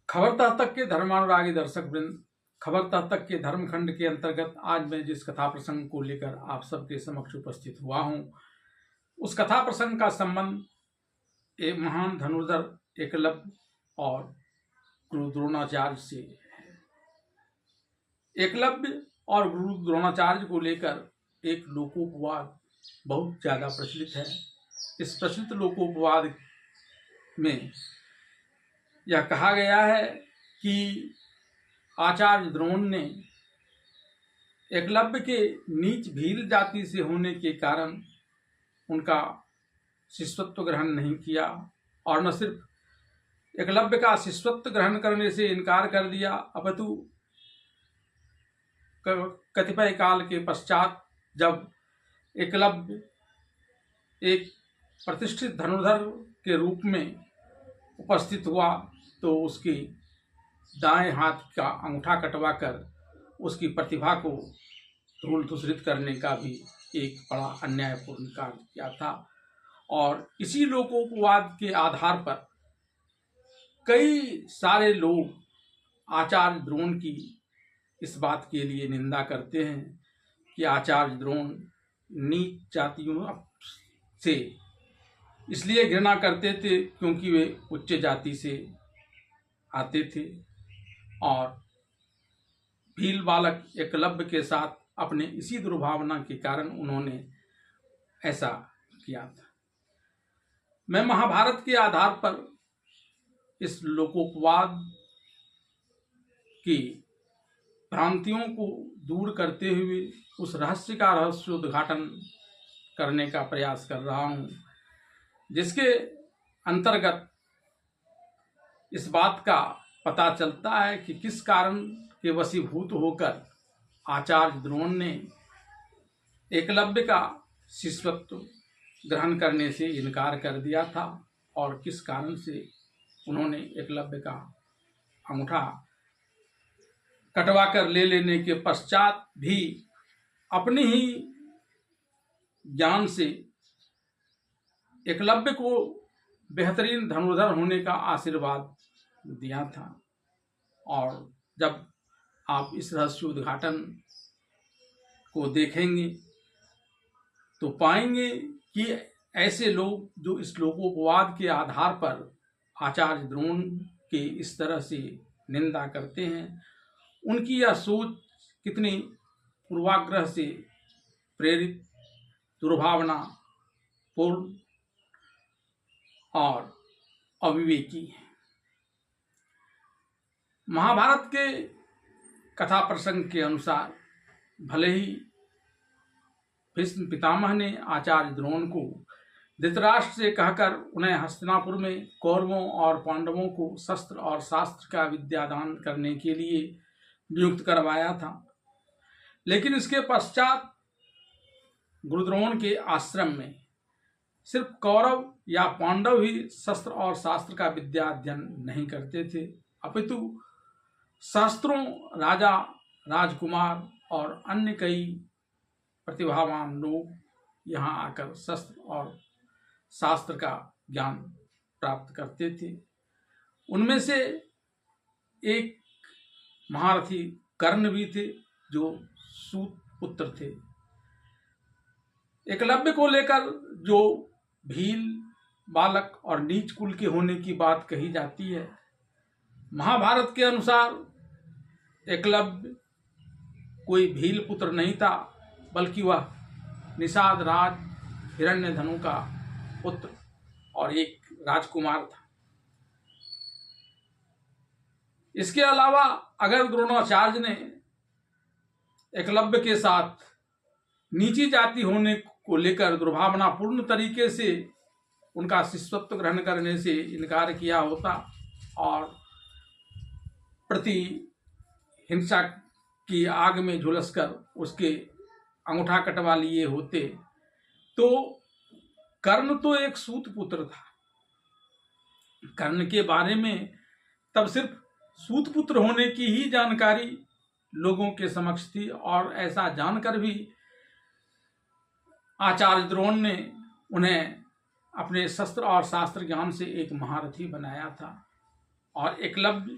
खबर तक के धर्मानुरागी दर्शक वृंद, खबर तक के धर्मखंड के अंतर्गत आज मैं जिस कथा प्रसंग को लेकर आप सबके समक्ष उपस्थित हुआ हूं, उस कथा प्रसंग का संबंध एक महान धनुर्धर एकलव्य और गुरु द्रोणाचार्य से है। एकलव्य और गुरु द्रोणाचार्य को लेकर एक लोकोपवाद बहुत ज्यादा प्रचलित है। इस प्रचलित लोकोपवाद में यह कहा गया है कि आचार्य द्रोण ने एकलव्य के नीच भील जाति से होने के कारण उनका शिष्यत्व ग्रहण नहीं किया, और न सिर्फ एकलव्य का शिष्यत्व ग्रहण करने से इनकार कर दिया, अपितु कतिपय काल के पश्चात जब एकलव्य एक प्रतिष्ठित धनुर्धर के रूप में उपस्थित हुआ तो उसकी दाएं हाथ का अंगूठा कटवाकर उसकी प्रतिभा को धूल धूसरित करने का भी एक बड़ा अन्यायपूर्ण कार्य किया था। और इसी लोकोपवाद के आधार पर कई सारे लोग आचार्य द्रोण की इस बात के लिए निंदा करते हैं कि आचार्य द्रोण नीच जातियों से इसलिए घृणा करते थे क्योंकि वे उच्च जाति से आते थे और भील बालक एकलव्य के साथ अपने इसी दुर्भावना के कारण उन्होंने ऐसा किया था। मैं महाभारत के आधार पर इस लोकोपवाद की भ्रांतियों को दूर करते हुए उस रहस्य का रहस्योद्घाटन करने का प्रयास कर रहा हूं, जिसके अंतर्गत इस बात का पता चलता है कि किस कारण के वशीभूत होकर आचार्य द्रोण ने एकलव्य का शिष्यत्व ग्रहण करने से इनकार कर दिया था, और किस कारण से उन्होंने एकलव्य का अंगूठा कटवाकर ले लेने के पश्चात भी अपने ही ज्ञान से एकलव्य को बेहतरीन धनुर्धर होने का आशीर्वाद दिया था। और जब आप इस रहस्योद्घाटन को देखेंगे तो पाएंगे कि ऐसे लोग जो इस लोकोपवाद के आधार पर आचार्य द्रोण के इस तरह से निंदा करते हैं, उनकी यह सोच कितनी पूर्वाग्रह से प्रेरित, दुर्भावना पूर्ण और अविवेकी है। महाभारत के कथा प्रसंग के अनुसार भले ही भीष्म पितामह ने आचार्य द्रोण को धृतराष्ट्र से कहकर उन्हें हस्तिनापुर में कौरवों और पांडवों को शस्त्र और शास्त्र का विद्यादान करने के लिए नियुक्त करवाया था, लेकिन इसके पश्चात गुरुद्रोण के आश्रम में सिर्फ कौरव या पांडव ही शस्त्र और शास्त्र का विद्या अध्ययन नहीं करते थे, अपितु शास्त्रों, राजा, राजकुमार और अन्य कई प्रतिभावान लोग यहाँ आकर शस्त्र और शास्त्र का ज्ञान प्राप्त करते थे। उनमें से एक महारथी कर्ण भी थे, जो सूत पुत्र थे। एकलव्य को लेकर जो भील बालक और नीच कुल के होने की बात कही जाती है, महाभारत के अनुसार एकलव्य कोई भील पुत्र नहीं था, बल्कि वह निषाद राज हिरण्यधनु का पुत्र और एक राजकुमार था। इसके अलावा अगर द्रोणाचार्य ने एकलव्य के साथ नीची जाति होने को लेकर दुर्भावनापूर्ण तरीके से उनका शिष्यत्व ग्रहण करने से इनकार किया होता और प्रति हिंसा की आग में झुलसकर उसके अंगूठा कटवा लिए होते, तो कर्ण तो एक सूत पुत्र था। कर्ण के बारे में तब सिर्फ सूत पुत्र होने की ही जानकारी लोगों के समक्ष थी, और ऐसा जानकर भी आचार्य द्रोण ने उन्हें अपने शस्त्र और शास्त्र ज्ञान से एक महारथी बनाया था। और एकलव्य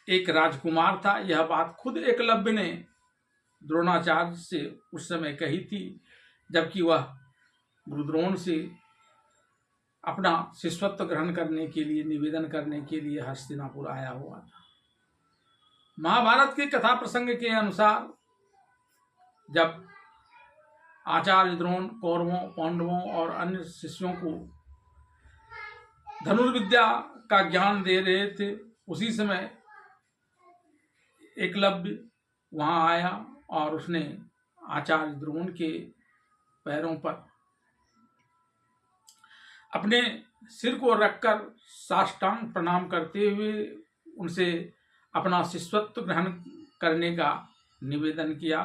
एक राजकुमार था। यह बात खुद एकलव्य ने द्रोणाचार्य से उस समय कही थी, जबकि वह गुरुद्रोण से अपना शिष्यत्व ग्रहण करने के लिए, निवेदन करने के लिए हस्तिनापुर आया हुआ था। महाभारत के कथा प्रसंग के अनुसार जब आचार्य द्रोण कौरवों, पांडवों और अन्य शिष्यों को धनुर्विद्या का ज्ञान दे रहे थे, उसी समय एकलव्य वहां आया और उसने आचार्य द्रोण के पैरों पर अपने सिर को रखकर साष्टांग प्रणाम करते हुए उनसे अपना शिष्यत्व ग्रहण करने का निवेदन किया।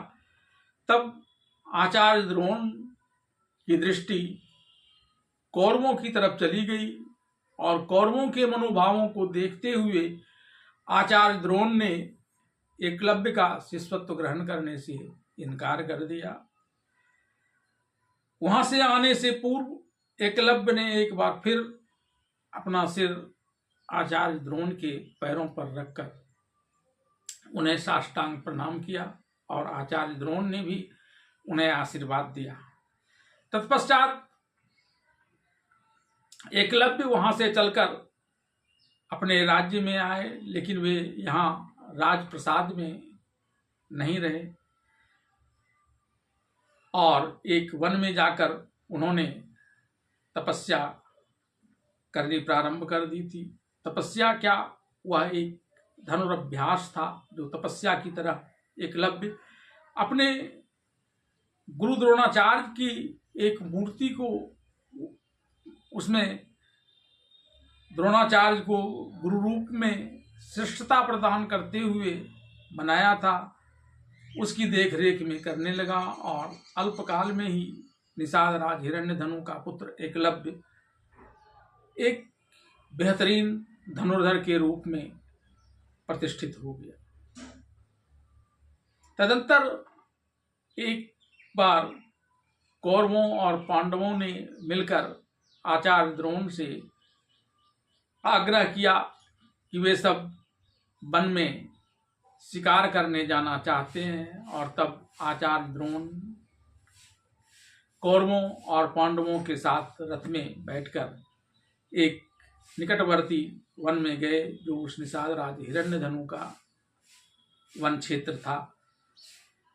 तब आचार्य द्रोण की दृष्टि कौरवों की तरफ चली गई और कौरवों के मनोभावों को देखते हुए आचार्य द्रोण ने एकलव्य का शिष्यत्व ग्रहण करने से इनकार कर दिया। वहां से आने से पूर्व एकलव्य ने एक बार फिर अपना सिर आचार्य द्रोण के पैरों पर रखकर उन्हें साष्टांग प्रणाम किया और आचार्य द्रोण ने भी उन्हें आशीर्वाद दिया। तत्पश्चात एकलव्य वहां से चलकर अपने राज्य में आए, लेकिन वे यहाँ राजप्रसाद में नहीं रहे और एक वन में जाकर उन्होंने तपस्या करनी प्रारंभ कर दी थी। तपस्या क्या, वह एक धनुरभ्यास था जो तपस्या की तरह एकलव्य अपने गुरु द्रोणाचार्य की एक मूर्ति को, उसमें द्रोणाचार्य को गुरु रूप में श्रेष्ठता प्रदान करते हुए बनाया था, उसकी देखरेख में करने लगा और अल्पकाल में ही निषाद राज हिरण्यधनु का पुत्र एकलव्य एक बेहतरीन धनुर्धर के रूप में प्रतिष्ठित हो गया। तदंतर एक बार कौरवों और पांडवों ने मिलकर आचार्य द्रोण से आग्रह किया कि वे सब वन में शिकार करने जाना चाहते हैं, और तब आचार्य द्रोण कौरवों और पांडवों के साथ रथ में बैठकर एक निकटवर्ती वन में गए, जो उस निषाद राज हिरण्यधनु का वन क्षेत्र था।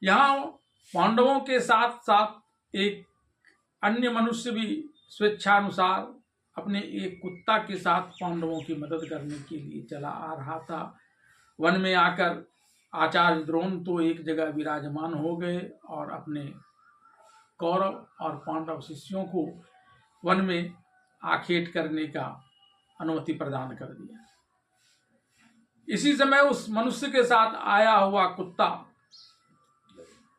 यहाँ पांडवों के साथ साथ एक अन्य मनुष्य भी स्वेच्छानुसार अपने एक कुत्ता के साथ पांडवों की मदद करने के लिए चला आ रहा था। वन में आकर आचार्य द्रोण तो एक जगह विराजमान हो गए और अपने कौरव और पांडव शिष्यों को वन में आखेट करने का अनुमति प्रदान कर दिया। इसी समय उस मनुष्य के साथ आया हुआ कुत्ता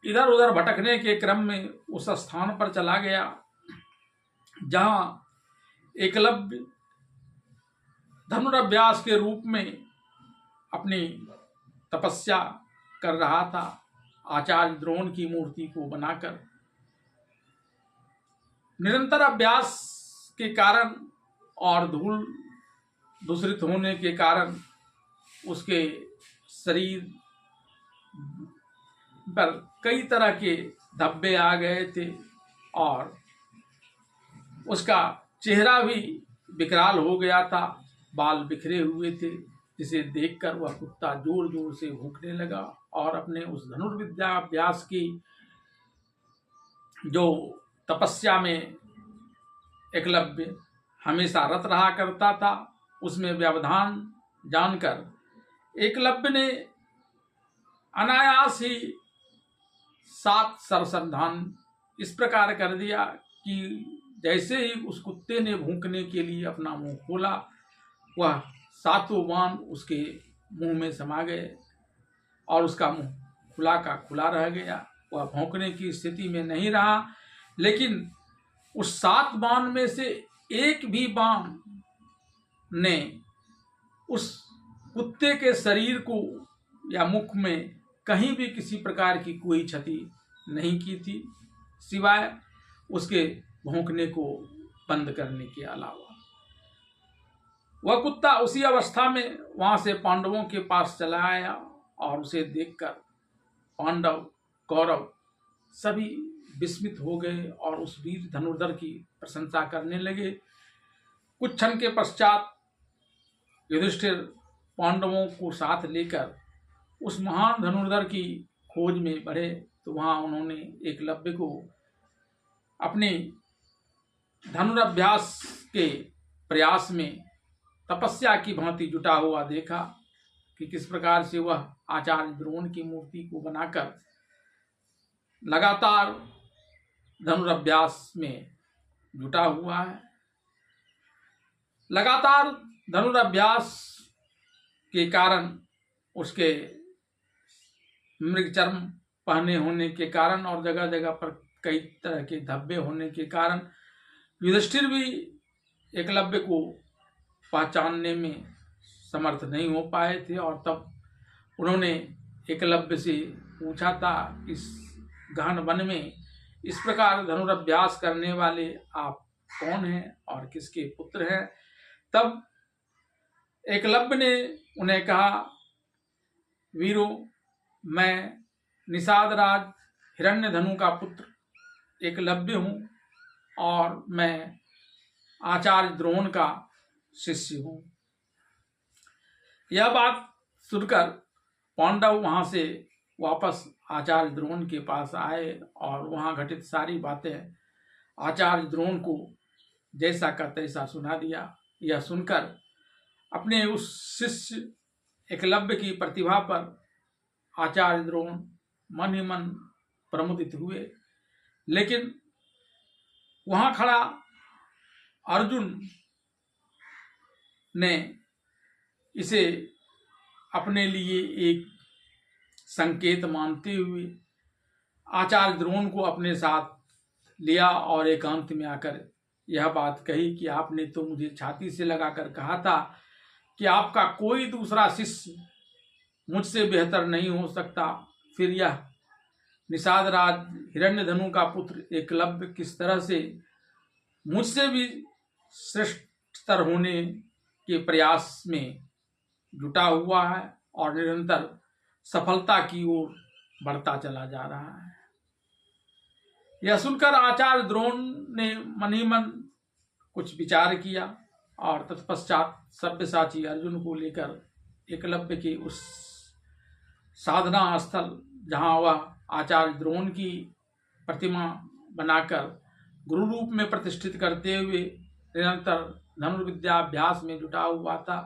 इधर उधर भटकने के क्रम में उस स्थान पर चला गया जहां एकलव्य धनुरभ्यास के रूप में अपनी तपस्या कर रहा था। आचार्य द्रोण की मूर्ति को बनाकर निरंतर अभ्यास के कारण और धूल दूषित होने के कारण उसके शरीर पर कई तरह के धब्बे आ गए थे और उसका चेहरा भी विकराल हो गया था, बाल बिखरे हुए थे, जिसे देखकर वह कुत्ता जोर जोर से भौंकने लगा और अपने उस धनुर्विद्या अभ्यास की जो तपस्या में एकलव्य हमेशा रत रहा करता था, उसमें व्यवधान जानकर एकलव्य ने अनायास ही 7 सरसंधान इस प्रकार कर दिया कि जैसे ही उस कुत्ते ने भूंकने के लिए अपना मुंह खोला, वह 7 बाण उसके मुंह में समा गए और उसका मुंह खुला का खुला रह गया। वह भौंकने की स्थिति में नहीं रहा, लेकिन उस 7 बाण में से एक भी बाण ने उस कुत्ते के शरीर को या मुख में कहीं भी किसी प्रकार की कोई क्षति नहीं की थी, सिवाय उसके भौंकने को बंद करने के अलावा। वह कुत्ता उसी अवस्था में वहां से पांडवों के पास चला आया और उसे देखकर पांडव कौरव सभी विस्मित हो गए और उस वीर धनुर्धर की प्रशंसा करने लगे। कुछ क्षण के पश्चात युधिष्ठिर पांडवों को साथ लेकर उस महान धनुर्धर की खोज में बढ़े, तो वहां उन्होंने एकलव्य को अपने धनुराभ्यास के प्रयास में तपस्या की भांति जुटा हुआ देखा कि किस प्रकार से वह आचार्य द्रोण की मूर्ति को बनाकर लगातार धनुराभ्यास में जुटा हुआ है। लगातार धनुराभ्यास के कारण उसके मृगचर्म पहने होने के कारण और जगह जगह पर कई तरह के धब्बे होने के कारण युधिष्ठिर भी एकलव्य को पहचानने में समर्थ नहीं हो पाए थे। और तब उन्होंने एकलव्य से पूछा था, इस गहन वन में इस प्रकार धनुराभ्यास करने वाले आप कौन हैं और किसके पुत्र हैं? तब एकलव्य ने उन्हें कहा, वीरों, मैं निषादराज हिरण्यधनु का पुत्र एकलव्य हूँ और मैं आचार्य द्रोण का शिष्य हूँ। यह बात सुनकर पांडव वहां से वापस आचार्य द्रोण के पास आए और वहां घटित सारी बातें आचार्य द्रोण को जैसा का तैसा सुना दिया। यह सुनकर अपने उस शिष्य एकलव्य की प्रतिभा पर आचार्य द्रोण मन ही मन प्रमुदित हुए, लेकिन वहां खड़ा अर्जुन ने इसे अपने लिए एक संकेत मानते हुए आचार्य द्रोण को अपने साथ लिया और एकांत में आकर यह बात कही कि आपने तो मुझे छाती से लगाकर कहा था कि आपका कोई दूसरा शिष्य मुझसे बेहतर नहीं हो सकता, फिर यह निषादराज हिरण्यधनु का पुत्र एकलव्य किस तरह से मुझसे भी श्रेष्ठतर होने के प्रयास में जुटा हुआ है और निरंतर सफलता की ओर बढ़ता चला जा रहा है। यह सुनकर आचार्य द्रोण ने मन ही मन कुछ विचार किया और तत्पश्चात सब्यसाची अर्जुन को लेकर एकलव्य के उस साधना स्थल जहाँ वह आचार्य द्रोण की प्रतिमा बनाकर गुरु रूप में प्रतिष्ठित करते हुए निरंतर धनुर्विद्याभ्यास में जुटा हुआ था,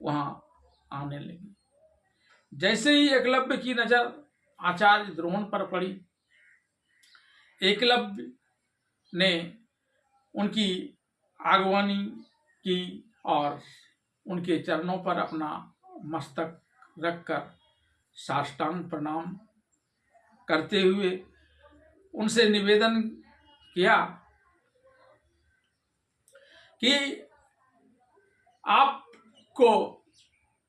वहां आने लगी। जैसे ही एकलव्य की नजर आचार्य द्रोण पर पड़ी, एकलव्य ने उनकी आगवानी की और उनके चरणों पर अपना मस्तक रखकर साष्टांग प्रणाम करते हुए उनसे निवेदन किया कि आपको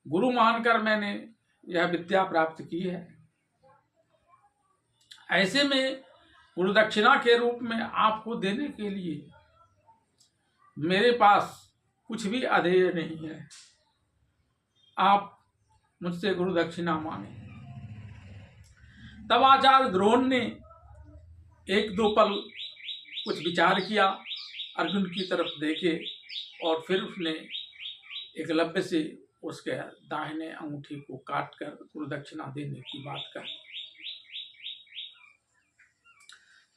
गुरु मानकर मैंने यह विद्या प्राप्त की है, ऐसे में गुरु दक्षिणा के रूप में आपको देने के लिए मेरे पास कुछ भी अधेय नहीं है, आप मुझसे गुरु दक्षिणा माने। तब आचार्य द्रोण ने एक दो पल कुछ विचार किया, अर्जुन की तरफ देखे और फिर उसने एकलव्य से उसके दाहिने अंगूठी को काटकर गुरु दक्षिणा देने की बात कही।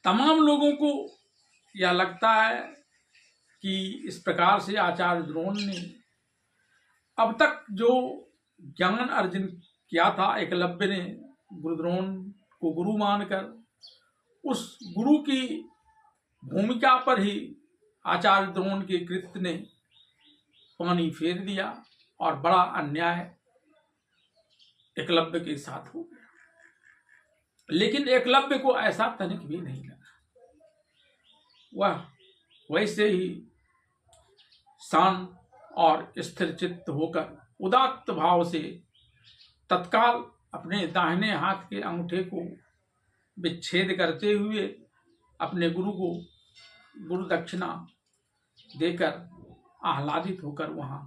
तमाम लोगों को यह लगता है कि इस प्रकार से आचार्य द्रोण ने अब तक जो ज्ञान अर्जन किया था, एकलव्य ने गुरु द्रोण को गुरु मानकर उस गुरु की भूमिका पर ही आचार्य द्रोण के कृत्य ने पानी फेर दिया और बड़ा अन्याय एकलव्य के साथ हो गया। लेकिन एकलव्य को ऐसा तनिक भी नहीं लगा, वह वैसे ही शांत और स्थिर चित्त होकर उदात्त भाव से तत्काल अपने दाहिने हाथ के अंगूठे को विच्छेद करते हुए अपने गुरु को गुरु दक्षिणा देकर आह्लादित होकर वहां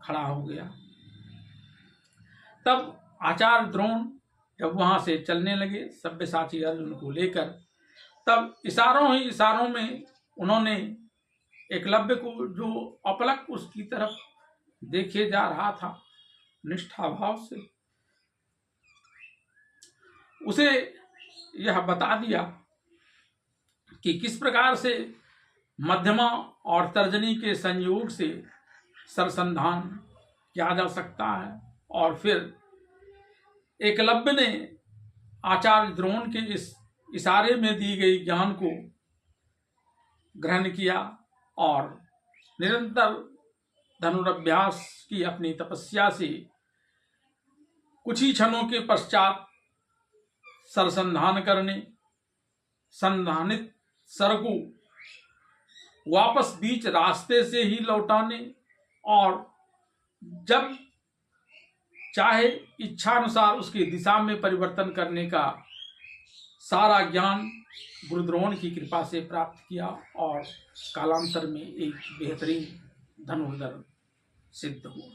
खड़ा हो गया। तब आचार्य द्रोण जब वहां से चलने लगे सब्यसाची अर्जुन को लेकर, तब इशारों ही इशारों में उन्होंने एकलव्य को, जो अपलक उसकी तरफ देखे जा रहा था निष्ठा भाव से, उसे यह बता दिया कि किस प्रकार से मध्यमा और तर्जनी के संयोग से सरसंधान किया जा सकता है। और फिर एकलव्य ने आचार्य द्रोण के इस इशारे में दी गई ज्ञान को ग्रहण किया और निरंतर धनुरभ्यास की अपनी तपस्या से कुछ ही क्षणों के पश्चात सरसंधान करने, संधानित सर को वापस बीच रास्ते से ही लौटाने और जब चाहे इच्छानुसार उसकी दिशा में परिवर्तन करने का सारा ज्ञान गुरुद्रोण की कृपा से प्राप्त किया और कालांतर में एक बेहतरीन धनुर्धर सिद्ध हुआ।